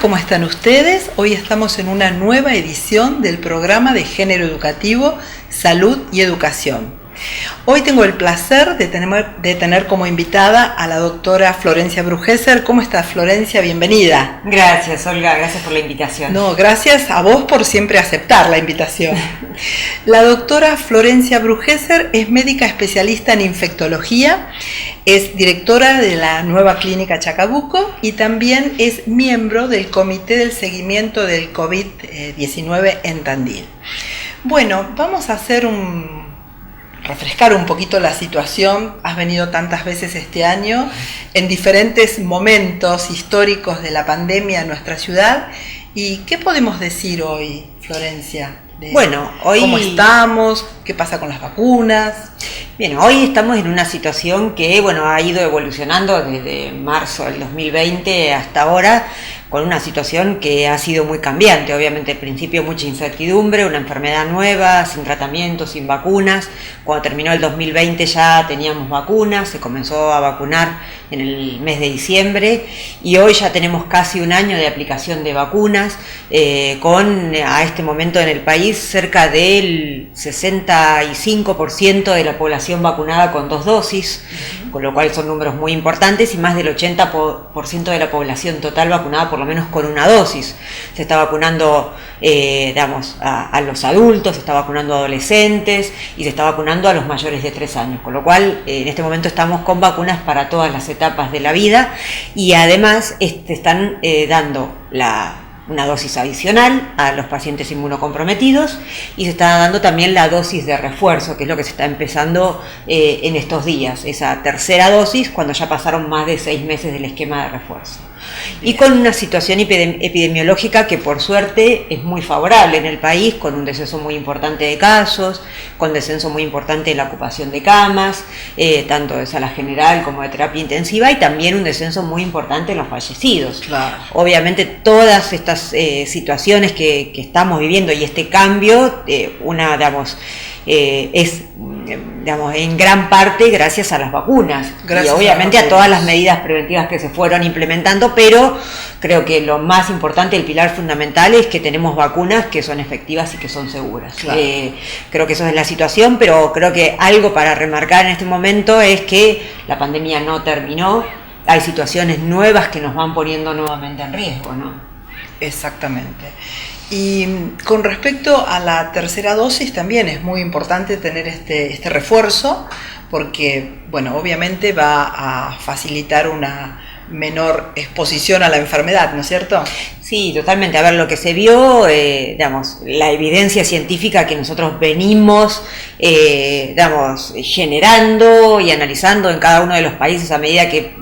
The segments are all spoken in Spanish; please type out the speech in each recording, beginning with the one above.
¿cómo están ustedes? Hoy estamos en una nueva edición del programa de Género Educativo, Salud y Educación. Hoy tengo el placer de tener como invitada a la doctora Florencia Brugesser. ¿Cómo estás, Florencia? Bienvenida. Gracias, Olga, gracias por la invitación. No, gracias a vos por siempre aceptar la invitación. La doctora Florencia Brugesser es médica especialista en infectología, es directora de la nueva clínica Chacabuco y también es miembro del Comité del Seguimiento del COVID-19 en Tandil. Bueno, vamos a refrescar un poquito la situación. Has venido tantas veces este año en diferentes momentos históricos de la pandemia en nuestra ciudad. ¿Y qué podemos decir hoy, Florencia? Bueno, hoy... ¿Cómo estamos? ¿Qué pasa con las vacunas? Bien, hoy estamos en una situación que, ha ido evolucionando desde marzo del 2020 hasta ahora, con una situación que ha sido muy cambiante. Obviamente al principio mucha incertidumbre, una enfermedad nueva, sin tratamiento, sin vacunas. Cuando terminó el 2020 ya teníamos vacunas, se comenzó a vacunar en el mes de diciembre y hoy ya tenemos casi un año de aplicación de vacunas, con a este momento en el país cerca del 65% de la población vacunada con 2 dosis, con lo cual son números muy importantes, y más del 80% de la población total vacunada por lo menos con una dosis. Se está vacunando a los adultos, se está vacunando a adolescentes y se está vacunando a los mayores de 3 años, con lo cual en este momento estamos con vacunas para todas las etapas de la vida, y además están dando una dosis adicional a los pacientes inmunocomprometidos, y se está dando también la dosis de refuerzo, que es lo que se está empezando en estos días, esa tercera dosis cuando ya pasaron más de 6 meses del esquema de refuerzo. Y con una situación epidemiológica que por suerte es muy favorable en el país, con un descenso muy importante de casos, con descenso muy importante de la ocupación de camas, tanto de sala general como de terapia intensiva, y también un descenso muy importante en los fallecidos. Claro. Obviamente todas estas situaciones que estamos viviendo y este cambio, es en gran parte gracias a las vacunas, y obviamente a todas las medidas preventivas que se fueron implementando, pero creo que lo más importante, el pilar fundamental, es que tenemos vacunas que son efectivas y que son seguras. Claro. Creo que eso es la situación, pero creo que algo para remarcar en este momento es que la pandemia no terminó, hay situaciones nuevas que nos van poniendo nuevamente en riesgo, ¿no? Exactamente. Y con respecto a la tercera dosis también es muy importante tener este refuerzo, porque obviamente va a facilitar una menor exposición a la enfermedad, ¿no es cierto? Sí, totalmente. A ver, lo que se vio, la evidencia científica que nosotros venimos, generando y analizando en cada uno de los países a medida que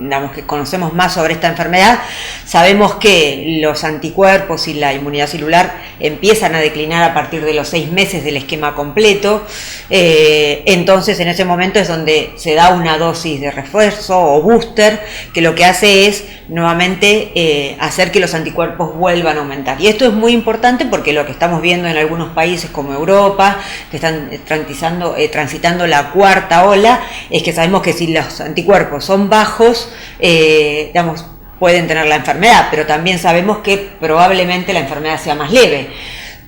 conocemos más sobre esta enfermedad, sabemos que los anticuerpos y la inmunidad celular empiezan a declinar a partir de los 6 meses del esquema completo. Entonces, en ese momento es donde se da una dosis de refuerzo o booster, que lo que hace es nuevamente hacer que los anticuerpos vuelvan a aumentar. Y esto es muy importante porque lo que estamos viendo en algunos países como Europa, que están transitando la cuarta ola, es que sabemos que si los anticuerpos son bajos, pueden tener la enfermedad, pero también sabemos que probablemente la enfermedad sea más leve.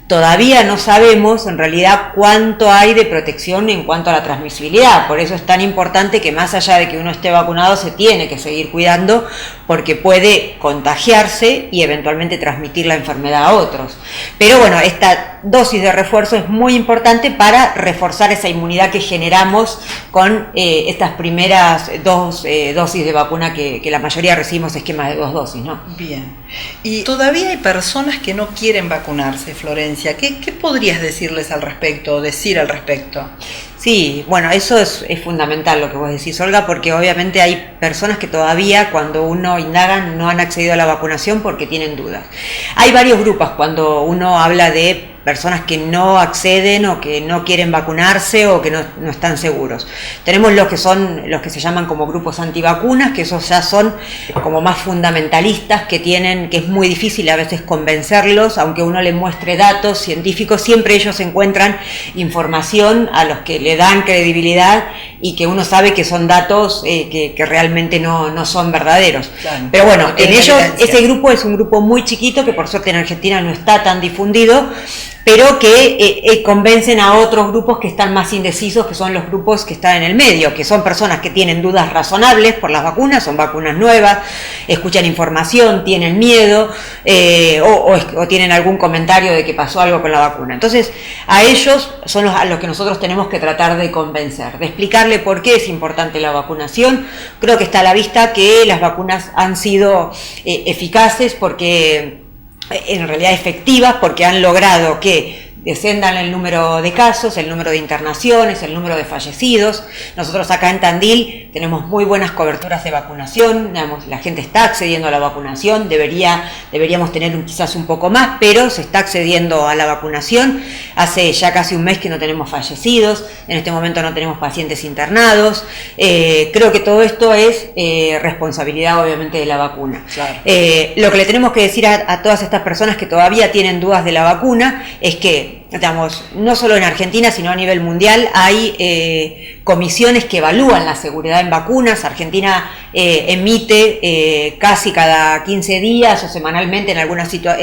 Todavía no sabemos en realidad cuánto hay de protección en cuanto a la transmisibilidad, por eso es tan importante que más allá de que uno esté vacunado se tiene que seguir cuidando, porque puede contagiarse y eventualmente transmitir la enfermedad a otros. Pero esta dosis de refuerzo es muy importante para reforzar esa inmunidad que generamos con estas primeras 2 dosis de vacuna que la mayoría recibimos esquemas de 2 dosis, ¿no? Bien. Y todavía hay personas que no quieren vacunarse, Florencia. ¿Qué podrías decirles al respecto o decir al respecto? Sí, eso es fundamental lo que vos decís, Olga, porque obviamente hay personas que todavía cuando uno indaga no han accedido a la vacunación porque tienen dudas. Hay varios grupos cuando uno habla de personas que no acceden o que no quieren vacunarse o que no están seguros. Tenemos los que se llaman como grupos antivacunas, que esos ya son como más fundamentalistas, que es muy difícil a veces convencerlos, aunque uno les muestre datos científicos, siempre ellos encuentran información a los que le dan credibilidad y que uno sabe que son datos que realmente no son verdaderos. Claro, pero bueno, en ellos ese grupo es un grupo muy chiquito que por suerte en Argentina no está tan difundido, pero que convencen a otros grupos que están más indecisos, que son los grupos que están en el medio, que son personas que tienen dudas razonables por las vacunas, son vacunas nuevas, escuchan información, tienen miedo o tienen algún comentario de que pasó algo con la vacuna. Entonces, a ellos son a los que nosotros tenemos que tratar de convencer, de explicarle por qué es importante la vacunación. Creo que está a la vista que las vacunas han sido eficaces porque en realidad efectivas, porque han logrado que descendan el número de casos, el número de internaciones, el número de fallecidos. Nosotros acá en Tandil tenemos muy buenas coberturas de vacunación, digamos, la gente está accediendo a la vacunación, deberíamos tener quizás un poco más, pero se está accediendo a la vacunación. Hace ya casi un mes que no tenemos fallecidos, en este momento no tenemos pacientes internados. Creo que todo esto es responsabilidad obviamente de la vacuna. Claro. Lo que le tenemos que decir a todas estas personas que todavía tienen dudas de la vacuna es que, digamos, no solo en Argentina, sino a nivel mundial, hay comisiones que evalúan la seguridad en vacunas. Argentina emite casi cada 15 días o semanalmente en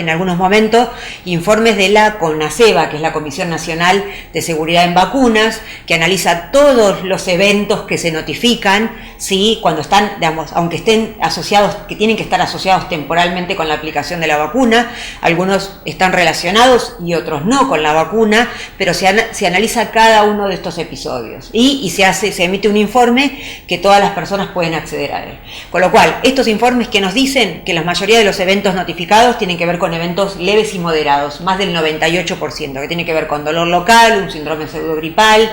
algunos momentos informes de la CONASEVA, que es la Comisión Nacional de Seguridad en Vacunas, que analiza todos los eventos que se notifican, ¿sí? Cuando están, digamos, aunque estén asociados, que tienen que estar asociados temporalmente con la aplicación de la vacuna. Algunos están relacionados y otros no con la vacuna, pero se analiza cada uno de estos episodios y se emite un informe que todas las personas pueden acceder a él. Con lo cual, estos informes que nos dicen que la mayoría de los eventos notificados tienen que ver con eventos leves y moderados, más del 98%, que tiene que ver con dolor local, un síndrome pseudogripal,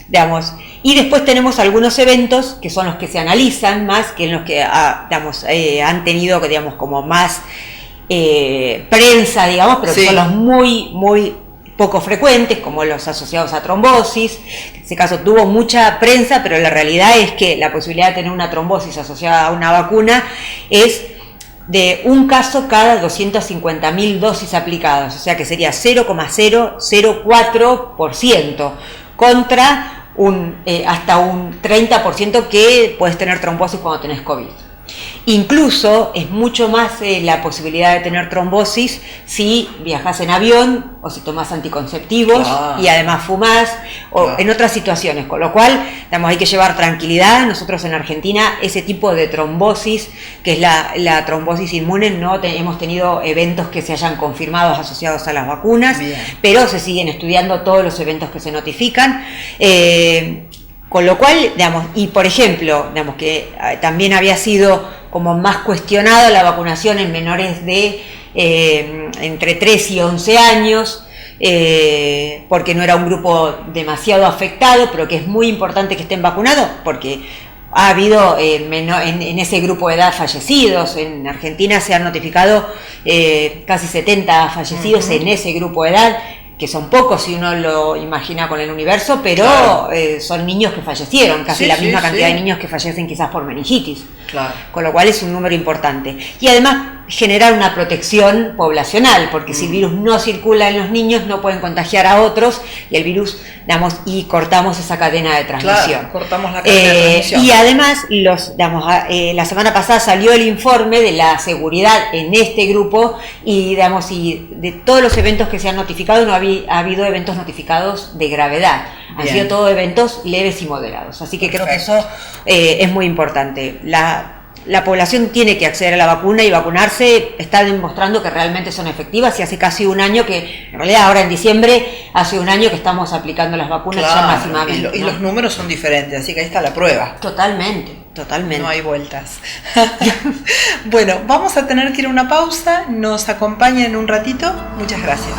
digamos. Y después tenemos algunos eventos que son los que se analizan más, que en los que han tenido, digamos, como más prensa, digamos, pero sí, que son los muy, muy poco frecuentes, como los asociados a trombosis. En ese caso tuvo mucha prensa, pero la realidad es que la posibilidad de tener una trombosis asociada a una vacuna es de un caso cada 250.000 dosis aplicadas, o sea que sería 0,004% contra hasta un 30% que puedes tener trombosis cuando tenés COVID. Incluso es mucho más la posibilidad de tener trombosis si viajas en avión o si tomas anticonceptivos y además fumás o en otras situaciones, con lo cual hay que llevar tranquilidad. Nosotros en Argentina ese tipo de trombosis, que es la trombosis inmune, no hemos tenido eventos que se hayan confirmado asociados a las vacunas. Bien. Pero se siguen estudiando todos los eventos que se notifican. Con lo cual, y por ejemplo, que también había sido como más cuestionada la vacunación en menores de entre 3 y 11 años, porque no era un grupo demasiado afectado, pero que es muy importante que estén vacunados, porque ha habido en ese grupo de edad fallecidos. En Argentina se han notificado casi 70 fallecidos en ese grupo de edad, que son pocos si uno lo imagina con el universo, pero claro, son niños que fallecieron, casi la misma cantidad de niños que fallecen quizás por meningitis, claro, con lo cual es un número importante. Y además generar una protección poblacional, porque si el virus no circula en los niños no pueden contagiar a otros y el virus, y cortamos esa cadena de transmisión. Claro, cortamos la cadena de transmisión. Y además, la semana pasada salió el informe de la seguridad en este grupo y de todos los eventos que se han notificado no ha habido eventos notificados de gravedad. Han sido todos eventos leves y moderados. Así que creo que eso es muy importante. La población tiene que acceder a la vacuna y vacunarse. Está demostrando que realmente son efectivas y hace casi un año que, en realidad ahora en diciembre, hace un año que estamos aplicando las vacunas ya máximamente. Y los números son diferentes, así que ahí está la prueba. Totalmente. No hay vueltas. Bueno, vamos a tener que ir a una pausa. Nos acompaña en un ratito. Muchas gracias.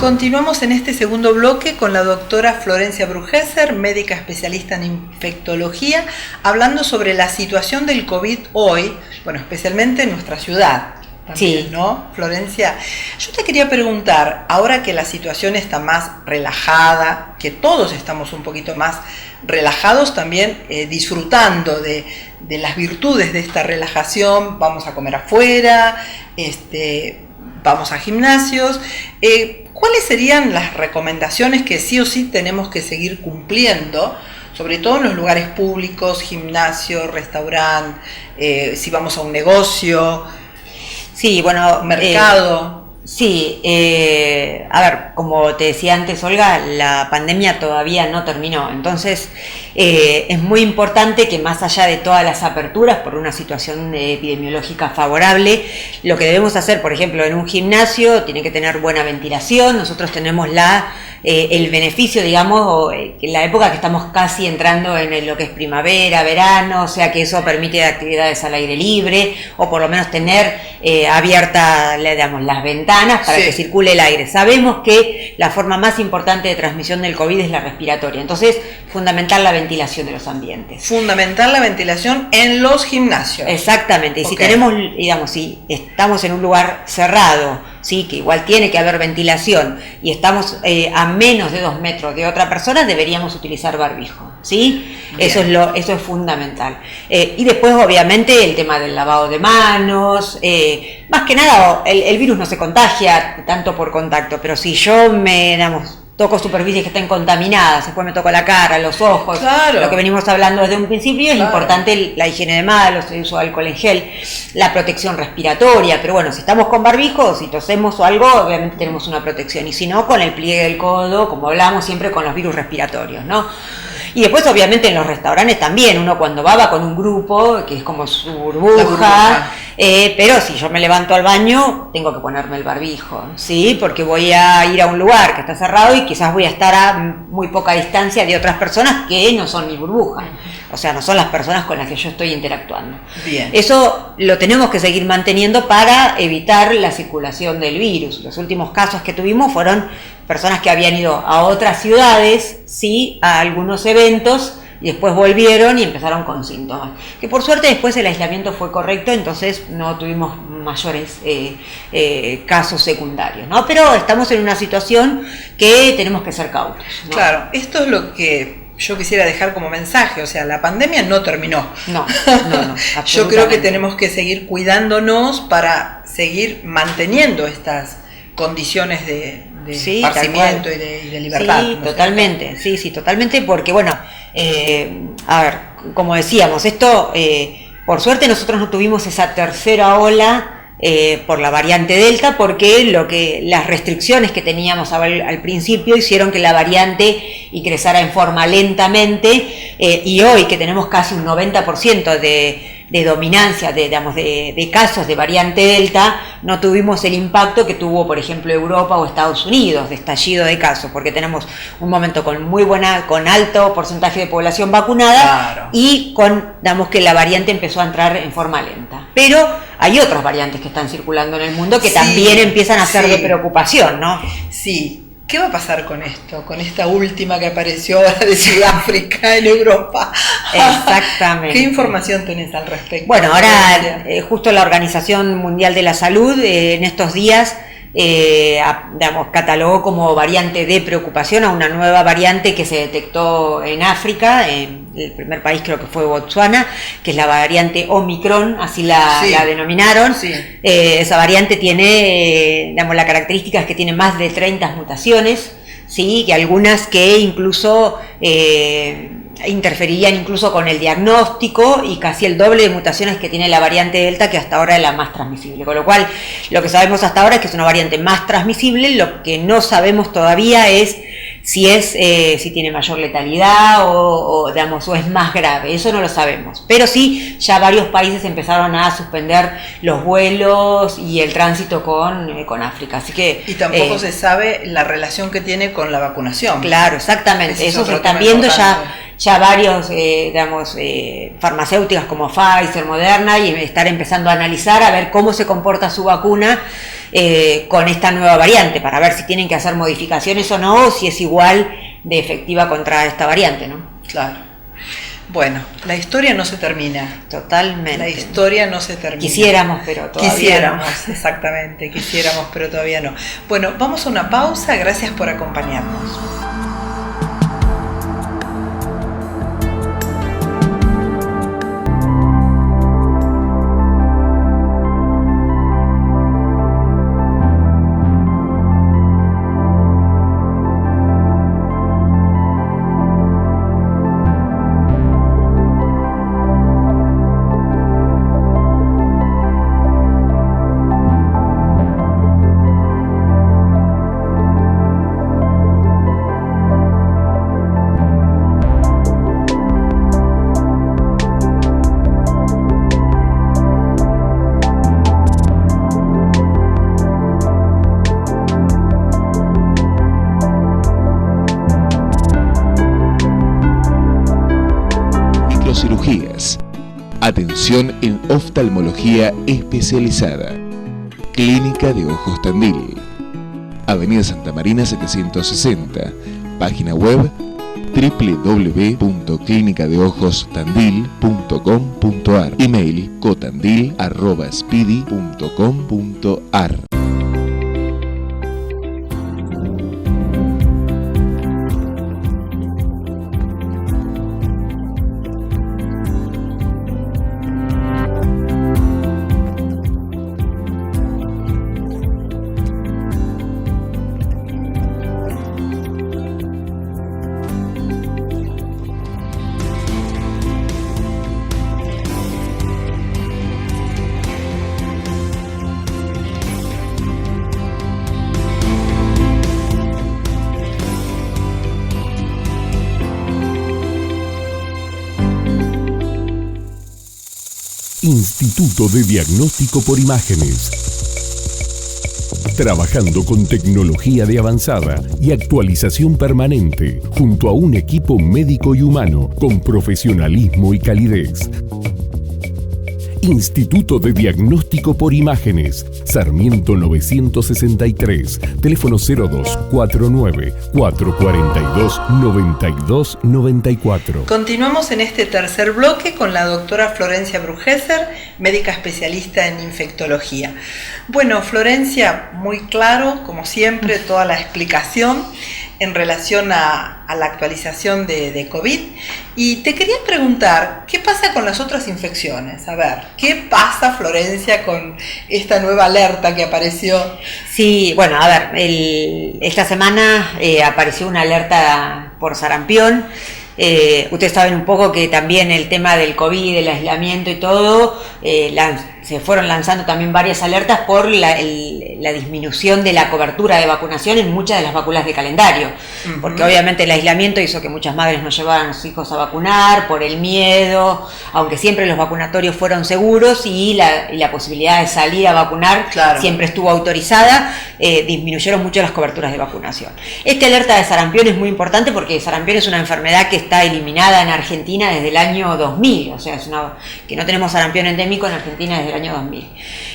Continuamos en este segundo bloque con la doctora Florencia Brugesser, médica especialista en infectología, hablando sobre la situación del COVID hoy, bueno, especialmente en nuestra ciudad. También, sí. ¿No, Florencia? Yo te quería preguntar, ahora que la situación está más relajada, que todos estamos un poquito más relajados, también disfrutando de las virtudes de esta relajación, vamos a comer afuera, vamos a gimnasios, ¿cuáles serían las recomendaciones que sí o sí tenemos que seguir cumpliendo, sobre todo en los lugares públicos, gimnasio, restaurante, si vamos a un negocio? Sí, bueno, mercado. Sí, a ver, como te decía antes, Olga, la pandemia todavía no terminó, entonces es muy importante que más allá de todas las aperturas por una situación epidemiológica favorable, lo que debemos hacer, por ejemplo, en un gimnasio, tiene que tener buena ventilación. Nosotros tenemos el beneficio, digamos, en la época que estamos casi entrando en lo que es primavera, verano, o sea que eso permite actividades al aire libre, o por lo menos tener abiertas, digamos, las ventanas para que circule el aire. Sabemos que la forma más importante de transmisión del COVID es la respiratoria, entonces fundamental la ventilación de los ambientes. Fundamental la ventilación en los gimnasios. Exactamente, y si tenemos, digamos, si estamos en un lugar cerrado, sí, que igual tiene que haber ventilación, y estamos a menos de 2 metros de otra persona, deberíamos utilizar barbijo, ¿sí? Eso es fundamental. Y después, obviamente, el tema del lavado de manos, más que nada, el virus no se contagia tanto por contacto, pero si yo toco superficies que estén contaminadas, después me toco la cara, los ojos, lo que venimos hablando desde un principio, es importante la higiene de manos, el uso de alcohol en gel, la protección respiratoria, pero bueno, si estamos con barbijo, si tosemos o algo, obviamente tenemos una protección, y si no, con el pliegue del codo, como hablamos siempre con los virus respiratorios, ¿no? Y después, obviamente, en los restaurantes también, uno cuando va con un grupo, que es como su burbuja, pero si yo me levanto al baño, tengo que ponerme el barbijo, ¿sí? Porque voy a ir a un lugar que está cerrado y quizás voy a estar a muy poca distancia de otras personas que no son mi burbuja, o sea, no son las personas con las que yo estoy interactuando. Bien. Eso lo tenemos que seguir manteniendo para evitar la circulación del virus. Los últimos casos que tuvimos fueron personas que habían ido a otras ciudades, sí, a algunos eventos, y después volvieron y empezaron con síntomas. Que por suerte después el aislamiento fue correcto, entonces no tuvimos mayores casos secundarios, ¿no? Pero estamos en una situación que tenemos que ser cautos, ¿no? Claro, esto es lo que yo quisiera dejar como mensaje, o sea, la pandemia no terminó. No, Yo creo que tenemos que seguir cuidándonos para seguir manteniendo estas condiciones de esparcimiento y de libertad. Sí, ¿no? Totalmente, sí, totalmente, porque bueno, a ver, como decíamos, esto, por suerte nosotros no tuvimos esa tercera ola por la variante Delta, porque las restricciones que teníamos al principio hicieron que la variante ingresara en forma lentamente, y hoy que tenemos casi un 90% de dominancia, de casos de variante Delta, no tuvimos el impacto que tuvo, por ejemplo, Europa o Estados Unidos, de estallido de casos, porque tenemos un momento con alto porcentaje de población vacunada, y que la variante empezó a entrar en forma lenta. Pero hay otras variantes que están circulando en el mundo que también empiezan a ser de preocupación, ¿no? Sí. ¿Qué va a pasar con esto? Con esta última que apareció ahora de Sudáfrica en Europa. Exactamente. ¿Qué información tenés al respecto? Bueno, ahora justo la Organización Mundial de la Salud en estos días catalogó como variante de preocupación a una nueva variante que se detectó en África, en el primer país creo que fue Botsuana, que es la variante Omicron, así la denominaron. Sí. Esa variante tiene, la característica es que tiene más de 30 mutaciones, sí, que algunas que incluso interferirían incluso con el diagnóstico, y casi el doble de mutaciones que tiene la variante Delta, que hasta ahora es la más transmisible, con lo cual lo que sabemos hasta ahora es que es una variante más transmisible. Lo que no sabemos todavía es si tiene mayor letalidad o es más grave, eso no lo sabemos, pero sí, ya varios países empezaron a suspender los vuelos y el tránsito con África, así que... Y tampoco se sabe la relación que tiene con la vacunación. Claro, exactamente, eso se están viendo ya varios, farmacéuticas como Pfizer, Moderna, y estar empezando a analizar a ver cómo se comporta su vacuna con esta nueva variante, para ver si tienen que hacer modificaciones o no, o si es igual de efectiva contra esta variante, ¿no? Claro. Bueno, la historia no se termina. Totalmente. La historia no se termina. Quisiéramos, pero todavía no. Exactamente, quisiéramos, pero todavía no. Bueno, vamos a una pausa. Gracias por acompañarnos. Cirugías. Atención en oftalmología especializada. Clínica de Ojos Tandil. Avenida Santa Marina 760. Página web www.clinicadeojostandil.com.ar. Email cotandil@spidi.com.ar. Instituto de Diagnóstico por Imágenes. Trabajando con tecnología de avanzada y actualización permanente, junto a un equipo médico y humano con profesionalismo y calidez. Instituto de Diagnóstico por Imágenes, Sarmiento 963, teléfono 0249 442 9294. Continuamos en este tercer bloque con la doctora Florencia Brugesser, médica especialista en infectología. Bueno, Florencia, muy claro, como siempre, toda la explicación en relación a la actualización de COVID. Y te quería preguntar, ¿qué pasa con las otras infecciones? A ver, ¿qué pasa, Florencia, con esta nueva alerta que apareció? Sí, bueno, a ver, esta semana apareció una alerta por sarampión. Ustedes saben un poco que también el tema del COVID, el aislamiento y todo, se fueron lanzando también varias alertas por la disminución de la cobertura de vacunación en muchas de las vacunas de calendario, porque obviamente el aislamiento hizo que muchas madres no llevaran a sus hijos a vacunar por el miedo, aunque siempre los vacunatorios fueron seguros y la posibilidad de salir a vacunar siempre estuvo autorizada, disminuyeron mucho las coberturas de vacunación. Esta alerta de sarampión es muy importante porque sarampión es una enfermedad que está eliminada en Argentina desde el año 2000, o sea, que no tenemos sarampión endémico en Argentina desde el año 2000.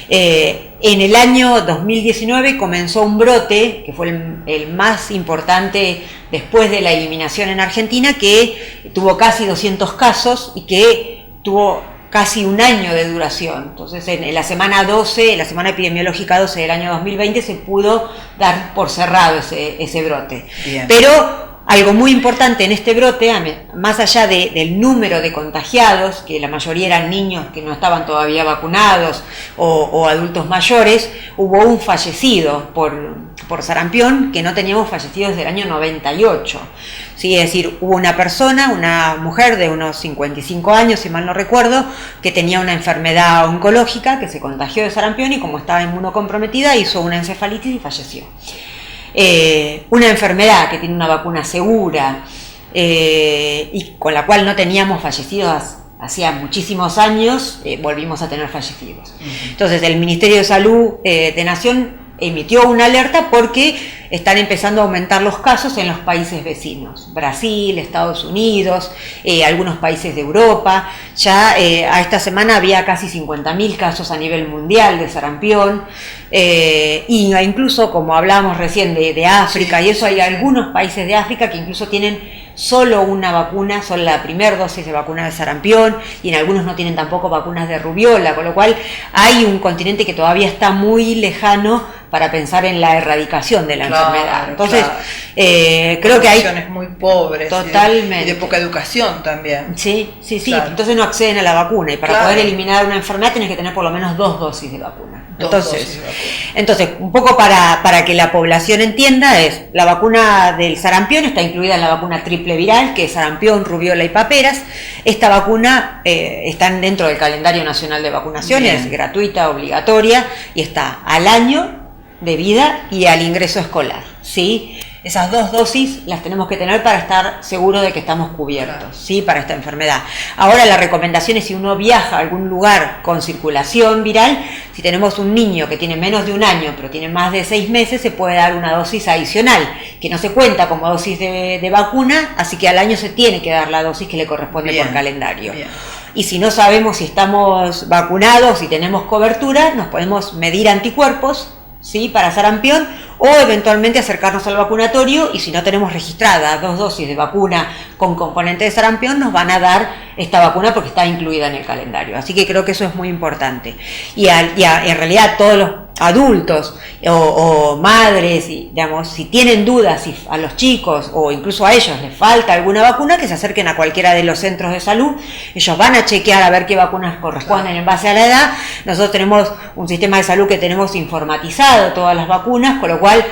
En el año 2019 comenzó un brote, que fue el más importante después de la eliminación en Argentina, que tuvo casi 200 casos y que tuvo casi un año de duración. Entonces, en la semana 12, la semana epidemiológica 12 del año 2020, se pudo dar por cerrado ese brote. Bien. Pero algo muy importante en este brote, más allá del número de contagiados, que la mayoría eran niños que no estaban todavía vacunados o adultos mayores, hubo un fallecido por sarampión, que no teníamos fallecidos desde el año 98. Sí, es decir, hubo una mujer de unos 55 años, si mal no recuerdo, que tenía una enfermedad oncológica, que se contagió de sarampión y como estaba inmunocomprometida hizo una encefalitis y falleció. Una enfermedad que tiene una vacuna segura y con la cual no teníamos fallecidos hacía muchísimos años, volvimos a tener fallecidos. Entonces el Ministerio de Salud de Nación emitió una alerta porque están empezando a aumentar los casos en los países vecinos, Brasil, Estados Unidos, algunos países de Europa. Ya a esta semana había casi 50.000 casos a nivel mundial de sarampión, y incluso, como hablábamos recién, de África, y eso hay algunos países de África que incluso tienen solo una vacuna, solo la primera dosis de vacuna de sarampión, y en algunos no tienen tampoco vacunas de rubiola, con lo cual hay un continente que todavía está muy lejano para pensar en la erradicación de la enfermedad. Entonces, creo que hay poblaciones muy pobres, totalmente, y de poca educación también. Sí, claro. Entonces no acceden a la vacuna, y para poder eliminar una enfermedad tienes que tener por lo menos 2 dosis de vacuna. Entonces, un poco para que la población entienda, es la vacuna del sarampión está incluida en la vacuna triple viral, que es sarampión, rubiola y paperas. Esta vacuna está dentro del calendario nacional de vacunaciones, es gratuita, obligatoria, y está al año de vida y al ingreso escolar, ¿sí? Esas 2 dosis las tenemos que tener para estar seguros de que estamos cubiertos, ¿sí? Para esta enfermedad. Ahora la recomendación es, si uno viaja a algún lugar con circulación viral, si tenemos un niño que tiene menos de 1 año pero tiene más de 6 meses, se puede dar una dosis adicional, que no se cuenta como dosis de vacuna, así que al año se tiene que dar la dosis que le corresponde por calendario. Y si no sabemos si estamos vacunados, si tenemos cobertura, nos podemos medir anticuerpos, ¿sí? Para sarampión, o eventualmente acercarnos al vacunatorio, y si no tenemos registradas 2 dosis de vacuna con componente de sarampión, nos van a dar esta vacuna porque está incluida en el calendario. Así que creo que eso es muy importante. Y en realidad todos los adultos o madres, digamos, si tienen dudas, si a los chicos o incluso a ellos les falta alguna vacuna, que se acerquen a cualquiera de los centros de salud. Ellos van a chequear a ver qué vacunas corresponden en base a la edad. Nosotros tenemos un sistema de salud que tenemos informatizado todas las vacunas, con lo cual,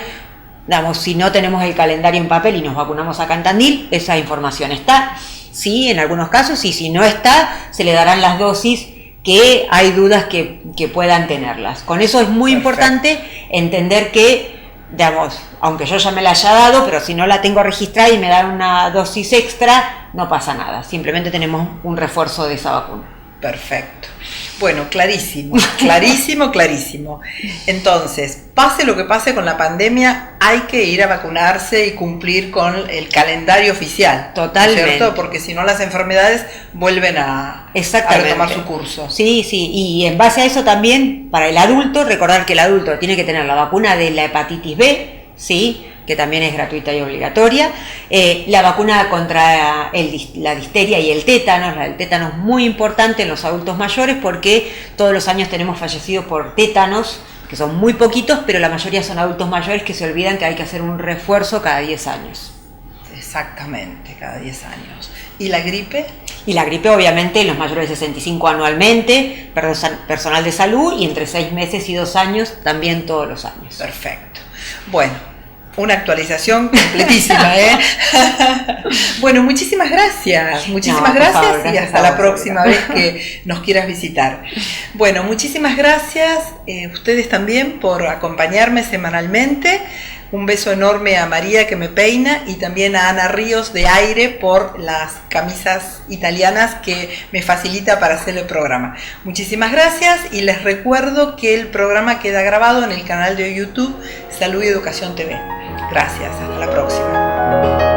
digamos, si no tenemos el calendario en papel y nos vacunamos acá en Tandil, esa información está, sí, en algunos casos, y si no está, se le darán las dosis que hay dudas que puedan tenerlas. Con eso es muy importante entender que, digamos, aunque yo ya me la haya dado, pero si no la tengo registrada y me dan una dosis extra, no pasa nada, simplemente tenemos un refuerzo de esa vacuna. Perfecto. Bueno, clarísimo. Entonces, pase lo que pase con la pandemia, hay que ir a vacunarse y cumplir con el calendario oficial. Totalmente. ¿Cierto? Porque si no, las enfermedades vuelven a retomar su curso. Sí, y en base a eso también, para el adulto, recordar que el adulto tiene que tener la vacuna de la hepatitis B, ¿sí?, que también es gratuita y obligatoria, la vacuna contra la difteria y el tétano. El tétano es muy importante en los adultos mayores porque todos los años tenemos fallecidos por tétanos, que son muy poquitos, pero la mayoría son adultos mayores que se olvidan que hay que hacer un refuerzo cada 10 años. Exactamente, cada 10 años. ¿Y la gripe? Y la gripe, obviamente, los mayores de 65 anualmente, personal de salud, y entre 6 meses y 2 años, también todos los años. Perfecto. Bueno, una actualización completísima, ¿eh? Bueno, muchísimas gracias. Muchísimas gracias y hasta la próxima vez que nos quieras visitar. Bueno, muchísimas gracias ustedes también por acompañarme semanalmente. Un beso enorme a María, que me peina, y también a Ana Ríos de Aire por las camisas italianas que me facilita para hacer el programa. Muchísimas gracias, y les recuerdo que el programa queda grabado en el canal de YouTube Salud y Educación TV. Gracias, hasta la próxima.